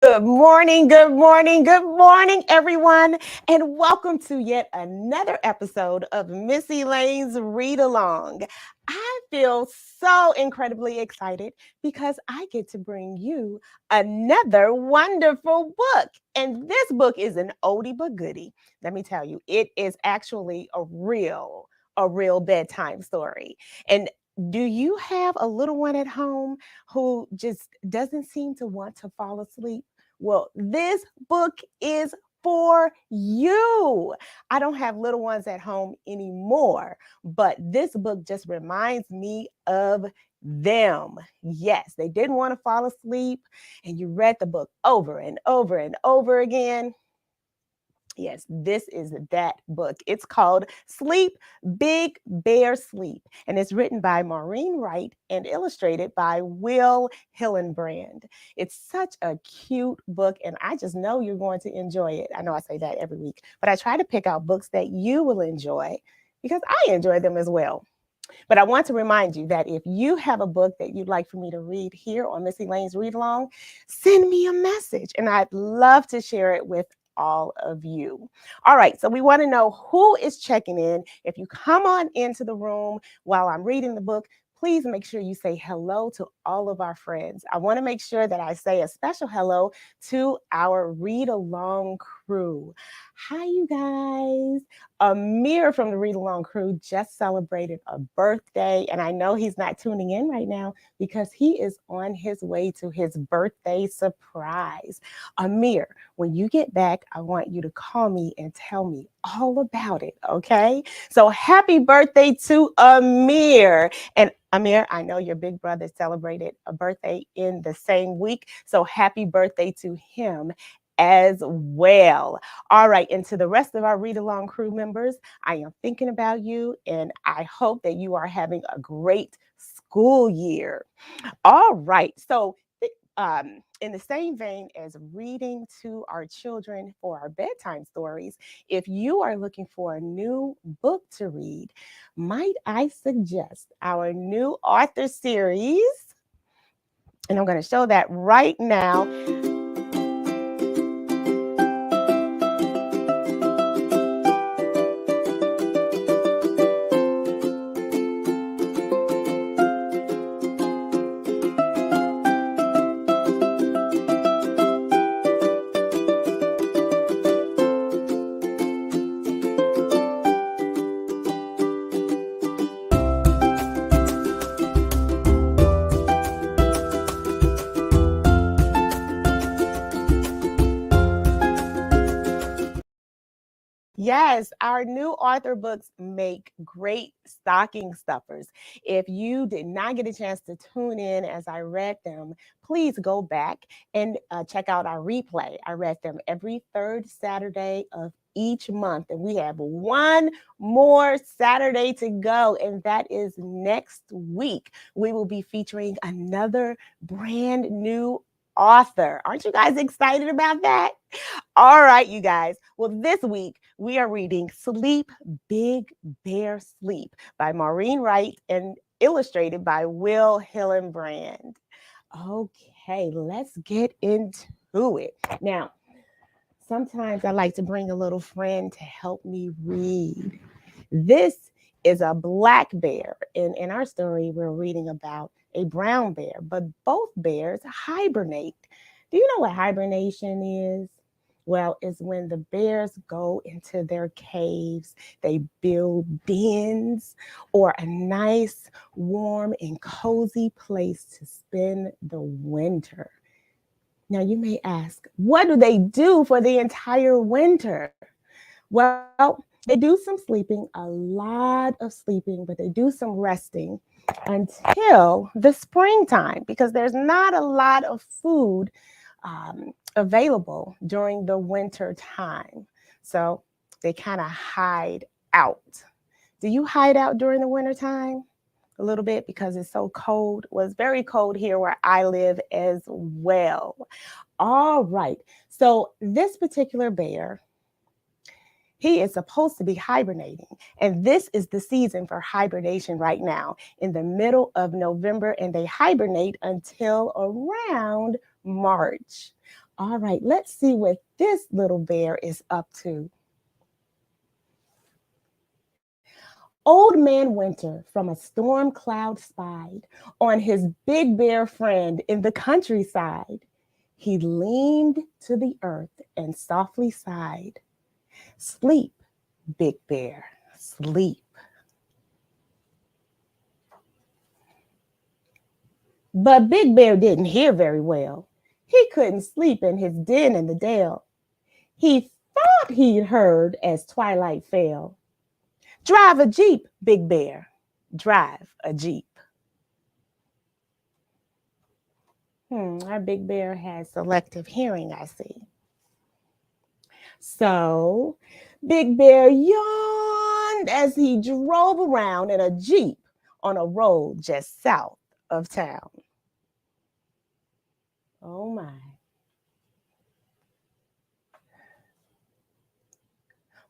Good morning, good morning, good morning, everyone, and welcome to yet another episode of Miss Elaine's Read Along. I feel so incredibly excited because I get to bring you another wonderful book. And this book is an oldie but goodie. Let me tell you, it is actually a real bedtime story. And do you have a little one at home who just doesn't seem to want to fall asleep? Well, this book is for you. I don't have little ones at home anymore, but this book just reminds me of them. Yes, they didn't want to fall asleep, and you read the book over and over and over again. Yes, this is that book. It's called Sleep, Big Bear Sleep, and it's written by Maureen Wright and illustrated by Hillenbrand. It's such a cute book, and I just know you're going to enjoy it. I know I say that every week, but I try to pick out books that you will enjoy because I enjoy them as well. But I want to remind you that if you have a book that you'd like for me to read here on Miss Elaine's Read Along, send me a message and I'd love to share it with all of you. All right, so we want to know who is checking in. If you come on into the room while I'm reading the book, please make sure you say hello to all of our friends. I want to make sure that I say a special hello to our read along crew. Hi, you guys. Amir from the Read Along crew just celebrated a birthday, and I know he's not tuning in right now because he is on his way to his birthday surprise. Amir, when you get back, I want you to call me and tell me all about it, okay? So happy birthday to Amir. And Amir, I know your big brother celebrated a birthday in the same week, so happy birthday to him as well. All right, and to the rest of our read along crew members, I am thinking about you and I hope that you are having a great school year. All right, so in the same vein as reading to our children for our bedtime stories, if you are looking for a new book to read, might I suggest our new author series? And I'm going to show that right now. Yes, our new author books make great stocking stuffers. If you did not get a chance to tune in as I read them, please go back and check out our replay. I read them every third Saturday of each month, and we have one more Saturday to go, and that is next week. We will be featuring another brand new author. Aren't you guys excited about that? All right, you guys. Well, this week we are reading Sleep, Big Bear Sleep by Maureen Wright and illustrated by Hillenbrand. Okay, let's get into it. Now, sometimes I like to bring a little friend to help me read. This is a black bear. In our story, we're reading about a brown bear, but both bears hibernate. Do you know what hibernation is? Well, it's when the bears go into their caves, they build dens or a nice, warm, and cozy place to spend the winter. Now, you may ask, what do they do for the entire winter? Well, they do some sleeping, a lot of sleeping, but they do some resting until the springtime because there's not a lot of food available during the winter time. So they kind of hide out. Do you hide out during the winter time? A little bit because it's so cold. Well, it's very cold here where I live as well. All right. So this particular bear, he is supposed to be hibernating. And this is the season for hibernation right now in the middle of November. And they hibernate until around March. All right, let's see what this little bear is up to. Old Man Winter from a storm cloud spied on his big bear friend in the countryside. He leaned to the earth and softly sighed. Sleep, Big Bear, sleep. But Big Bear didn't hear very well. He couldn't sleep in his den in the dale. He thought he'd heard as twilight fell. Drive a Jeep, Big Bear, drive a Jeep. Our Big Bear has selective hearing, I see. So Big Bear yawned as he drove around in a Jeep on a road just south of town. Oh my.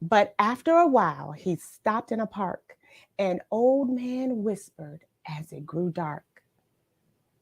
But after a while, he stopped in a park. An old man whispered as it grew dark.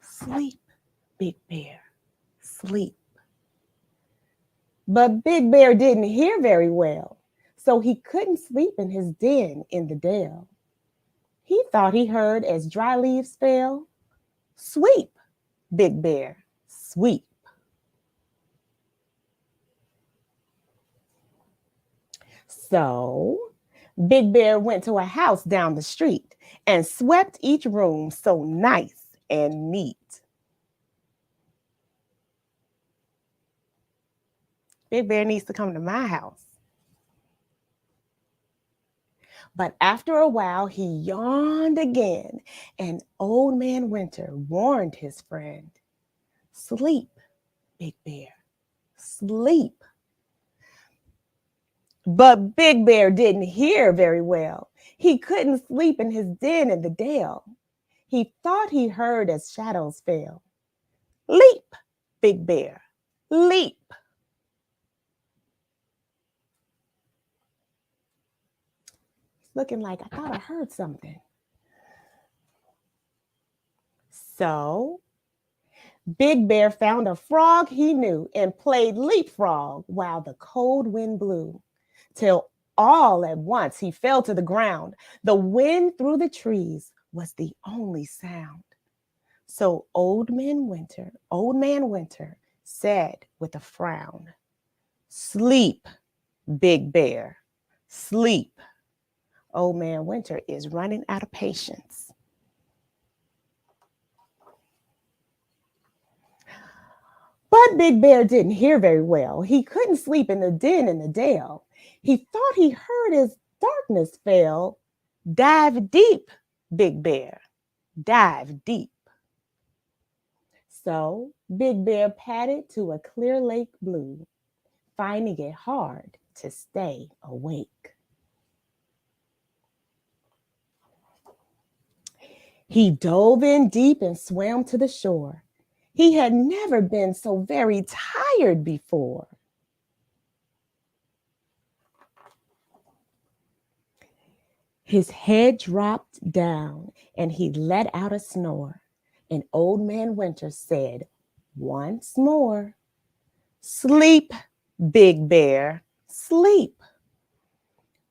Sleep, Big Bear, sleep. But Big Bear didn't hear very well, so he couldn't sleep in his den in the dale. He thought he heard as dry leaves fell. Sweep, Big Bear, sweep. So Big Bear went to a house down the street and swept each room so nice and neat. Big Bear needs to come to my house. But after a while, he yawned again, and Old Man Winter warned his friend, Sleep, Big Bear, sleep. But Big Bear didn't hear very well. He couldn't sleep in his den in the dale. He thought he heard as shadows fell. Leap, Big Bear, leap. It's looking like I thought I heard something. So Big Bear found a frog he knew and played leapfrog while the cold wind blew, till all at once he fell to the ground. The wind through the trees was the only sound. So Old Man Winter said with a frown, Sleep, Big Bear, sleep. Old Man Winter is running out of patience. But Big Bear didn't hear very well. He couldn't sleep in the den in the dale. He thought he heard as darkness fell. Dive deep, Big Bear, dive deep. So Big Bear padded to a clear lake blue, finding it hard to stay awake. He dove in deep and swam to the shore. He had never been so very tired before. His head dropped down and he let out a snore. And Old Man Winter said once more, Sleep, Big Bear, sleep.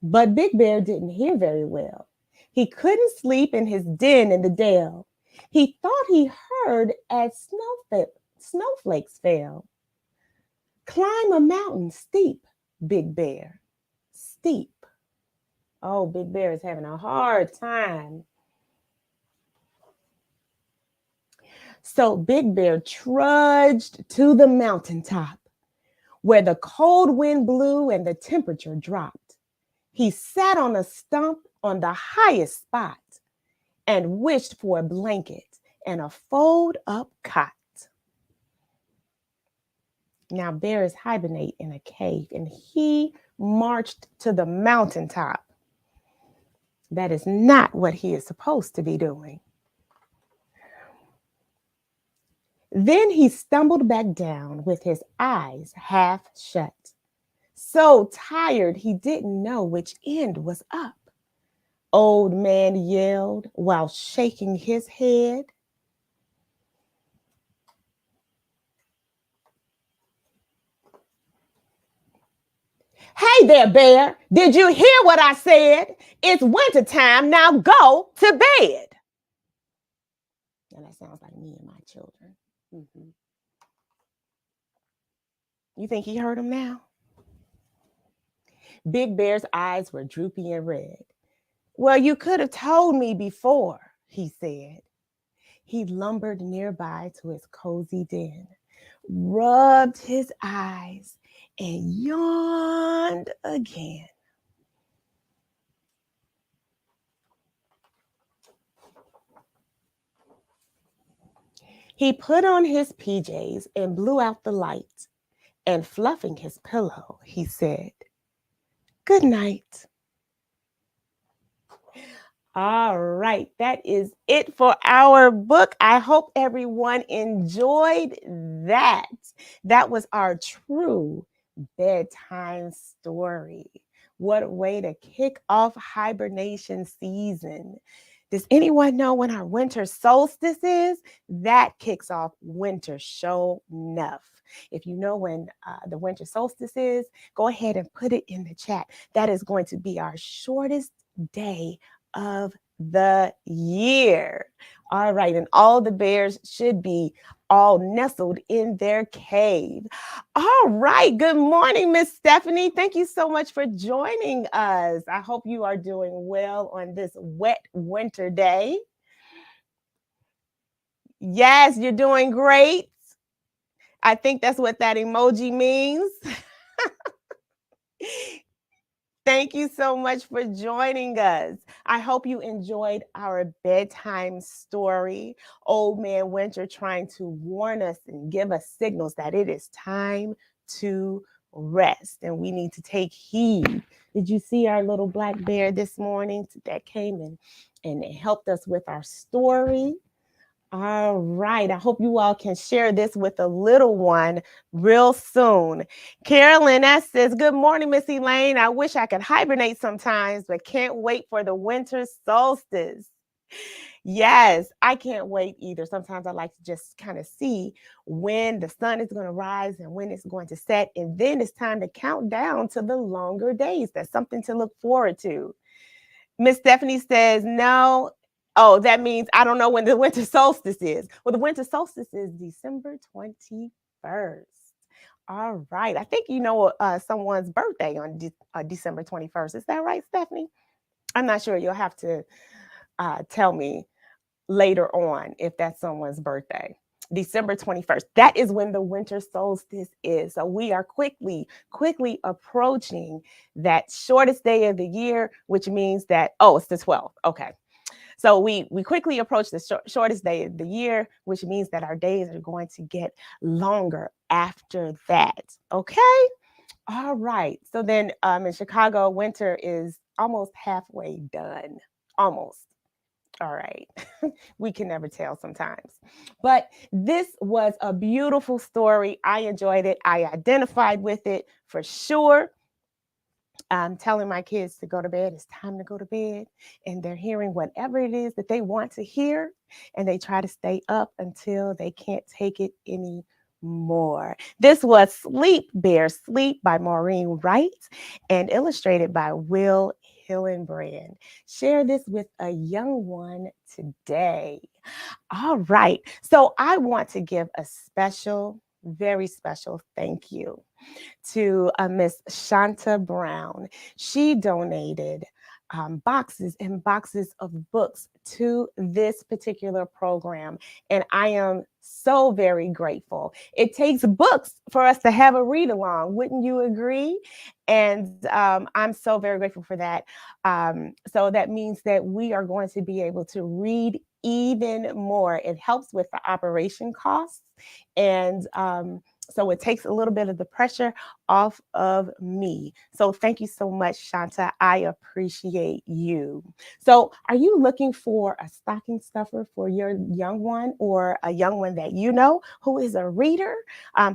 But Big Bear didn't hear very well. He couldn't sleep in his den in the dale. He thought he heard as snowflakes fell. Climb a mountain steep, Big Bear, steep. Oh, Big Bear is having a hard time. So Big Bear trudged to the mountaintop where the cold wind blew and the temperature dropped. He sat on a stump on the highest spot and wished for a blanket and a fold-up cot. Now, bears hibernate in a cave, and he marched to the mountaintop. That is not what he is supposed to be doing. Then he stumbled back down with his eyes half shut. So tired he didn't know which end was up. Old Man yelled while shaking his head. Hey there, bear. Did you hear what I said? It's wintertime. Now go to bed. And that sounds like me and my children. Mm-hmm. You think he heard him now? Big Bear's eyes were droopy and red. Well, you could have told me before, he said. He lumbered nearby to his cozy den, rubbed his eyes, and yawned again. He put on his PJs and blew out the light, and fluffing his pillow, he said, "Good night." All right, that is it for our book. I hope everyone enjoyed that. That was our true bedtime story. What a way to kick off hibernation season. Does anyone know when our winter solstice is? That kicks off winter show enough. If you know when the winter solstice is, go ahead and put it in the chat. That is going to be our shortest day of the year. All right, and all the bears should be all nestled in their cave. All right, good morning, Miss Stephanie. Thank you so much for joining us. I hope you are doing well on this wet winter day. Yes, you're doing great. I think that's what that emoji means. Thank you so much for joining us. I hope you enjoyed our bedtime story. Old Man Winter trying to warn us and give us signals that it is time to rest and we need to take heed. Did you see our little black bear this morning that came in and helped us with our story? All right. I hope you all can share this with a little one real soon. Carolyn S. says, "Good morning, Miss Elaine. I wish I could hibernate sometimes, but can't wait for the winter solstice." Yes, I can't wait either. Sometimes I like to just kind of see when the sun is going to rise and when it's going to set. And then it's time to count down to the longer days. That's something to look forward to. Miss Stephanie says, "No." Oh, that means I don't know when the winter solstice is. Well, the winter solstice is December 21st. All right. I think you know someone's birthday on December 21st. Is that right, Stephanie? I'm not sure. You'll have to tell me later on if that's someone's birthday. December 21st. That is when the winter solstice is. So we are quickly approaching that shortest day of the year, which means that, oh, it's the 12th. Okay. So we quickly approach the shortest day of the year, which means that our days are going to get longer after that. Okay. All right. So then in Chicago, winter is almost halfway done. Almost. All right. We can never tell sometimes. But this was a beautiful story. I enjoyed it. I identified with it for sure. I'm telling my kids to go to bed. It's time to go to bed. And they're hearing whatever it is that they want to hear. And they try to stay up until they can't take it anymore. This was Sleep Bear Sleep by Maureen Wright and illustrated by Will Hillenbrand. Share this with a young one today. All right. So I want to give a special, very special thank you to Miss Shanta Brown. She donated boxes and boxes of books to this particular program. And I am so very grateful. It takes books for us to have a read along. Wouldn't you agree? And I'm so very grateful for that. So that means that we are going to be able to read even more. It helps with the operation costs. And so it takes a little bit of the pressure off of me. So thank you so much, Shanta. I appreciate you. So are you looking for a stocking stuffer for your young one or a young one that you know who is a reader,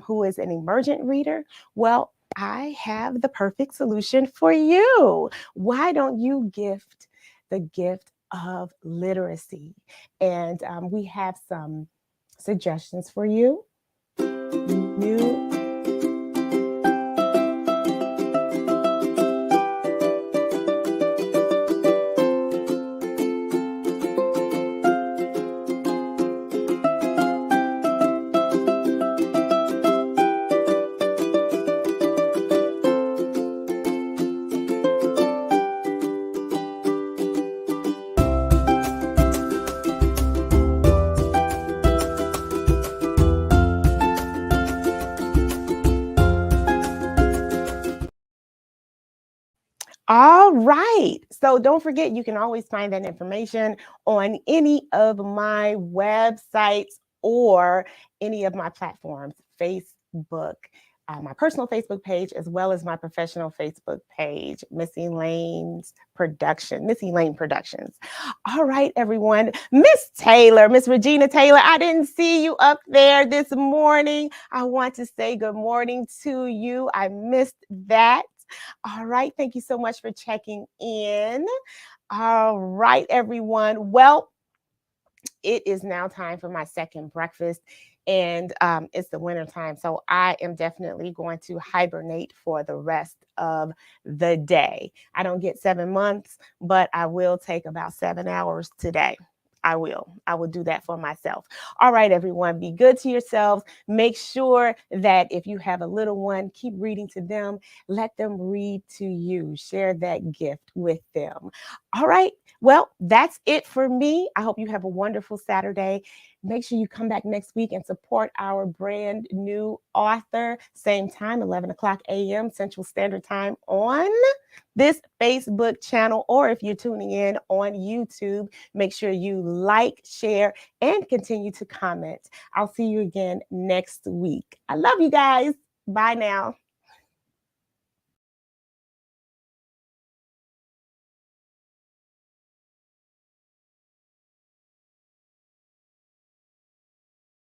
who is an emergent reader? Well, I have the perfect solution for you. Why don't you gift the gift of literacy? And we have some suggestions for you. New All right. So don't forget, you can always find that information on any of my websites or any of my platforms, Facebook, my personal Facebook page, as well as my professional Facebook page, Miss Elaine Productions. All right, everyone. Miss Regina Taylor, I didn't see you up there this morning. I want to say good morning to you. I missed that. All right. Thank you so much for checking in. All right, everyone. Well, it is now time for my second breakfast, and it's the winter time, so I am definitely going to hibernate for the rest of the day. I don't get 7 months, but I will take about 7 hours today. I will do that for myself. All right, everyone, be good to yourselves. Make sure that if you have a little one, keep reading to them. Let them read to you. Share that gift with them. All right. Well, that's it for me. I hope you have a wonderful Saturday. Make sure you come back next week and support our brand new author. Same time, 11 o'clock a.m. Central Standard Time on this Facebook channel, or if you're tuning in on YouTube, make sure you like, share, and continue to comment. I'll see you again next week. I love you guys. Bye now.